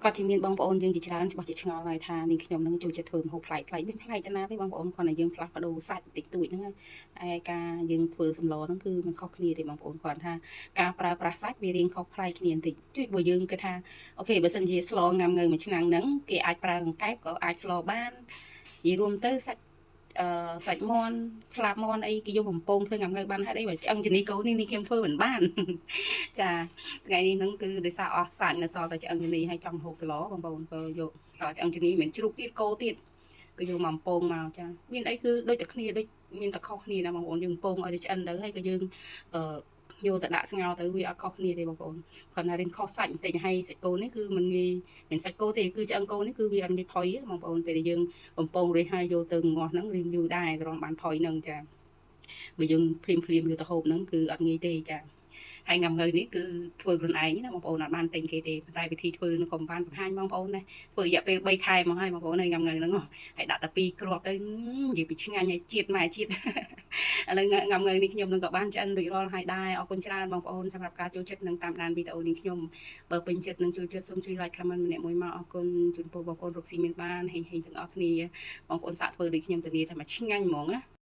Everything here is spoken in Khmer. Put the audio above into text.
គាត់ជំនាញបងប្អូនយើងជាច្រើនច្បាស់ជាឆ្ងល់ហើយថានាងខ្ញុំនឹងចូលចិត្តធ្វើម្ហូបប្លែកៗមានប្លែកទៅណាទេបងប្អូនគាត់តែយើងផ្លាស់ប្ដូរសាច់តិចតួចហ្នឹងហើយការយើងធ្វើសម្លហ្នឹងគឺมันខុសគ្នាទេបងប្អូនគាត់ថាការប្រើប្រាស់សាច់វារៀងខុសប្លែកគ្នាបន្តិចជួយបើយើងគិតថាអូខេបើសិនជាស្លងុាំងើមួយឆ្នាំងហ្នឹងគេអាចប្រើកង្កែបក៏អាចស្លបាននិយាយរួមទៅសាច់មាន់ស្លាបមាន់អីគេយកបំពងធ្វើងុាំងើបានហេតុអីបើឆ្អឹងជំនីកូននេះខ្ញុំធ្វើមិនបានចាថ្ងៃនេះហ្នឹងគឺដោយសារអស់សាច់នៅសល់តែឆ្អឹងជំនីហើយចង់ហូបស្លបងប្អូនក៏យកសល់ឆ្អឹងជំនីមិនជ្រូកទៀតគោទៀតគឺយកមកបំពងមកចាមានអីគឺដូចតែគ្នាដូចមានតែខុសគ្នាណាបងប្អូនយើងបំពងឲ្យតែឆ្អិនទៅហើយក៏យើងយកទៅដាក់ស្ងោរទៅវាអត់ខុសគ្នាទេបងប្អូនគាត់ថារៀងខុសសាច់បន្តិចហើយសាច់គោនេះគឺមិនងាយមិនសាច់គោទេគឺឆ្អឹងគោនេះគឺវាអត់ងាយផុយបងប្អូនពេលដែលយើងបំពងរួចហើយយកទៅងាស់ហ្នឹងរៀងយូរដែរត្រង់បានផុយហ្នឹងចាបើយើងភ្លាមយកទៅហូបហ្នឹងគឺអត់ងាយទេចាហើយងុាំងើនេះគឺធ្វើខ្លួនឯងណាបងប្អូនអត់បានទិញគេទេប៉ុន្តែវិធីធ្វើនោះក៏មិនបានបង្ហាញបងប្អូនដែរធ្វើរយៈពេល3ខែមកហើយបងប្អូនហើយងុាំងើហ្នឹងហើយដាក់តែ2គ្រាប់ទៅនិយាយពីឆ្ងាញ់ហើយជាតិម៉ែជាតិឥឡូវងុាំងើនេះខ្ញុំនឹងក៏បានឆ្អិនរួចរាល់ហើយដែរអរគុណច្រើនបងប្អូនសម្រាប់ការចូលចិត្តនិងតាមដានវីដេអូនេះខ្ញុំបើពេញចិត្តនិងចូលចិត្តសូមជួយ like comment ម្នាក់មួយមកអរគុណជូនពរបងប្អូនរកស៊ីមានបានហេងទាំងអស់គ្នាបងប្អូនសាកធ្វើដូចខ្ញុំទៅនេះតែមកឆ្ងាញ់ហ្មងណា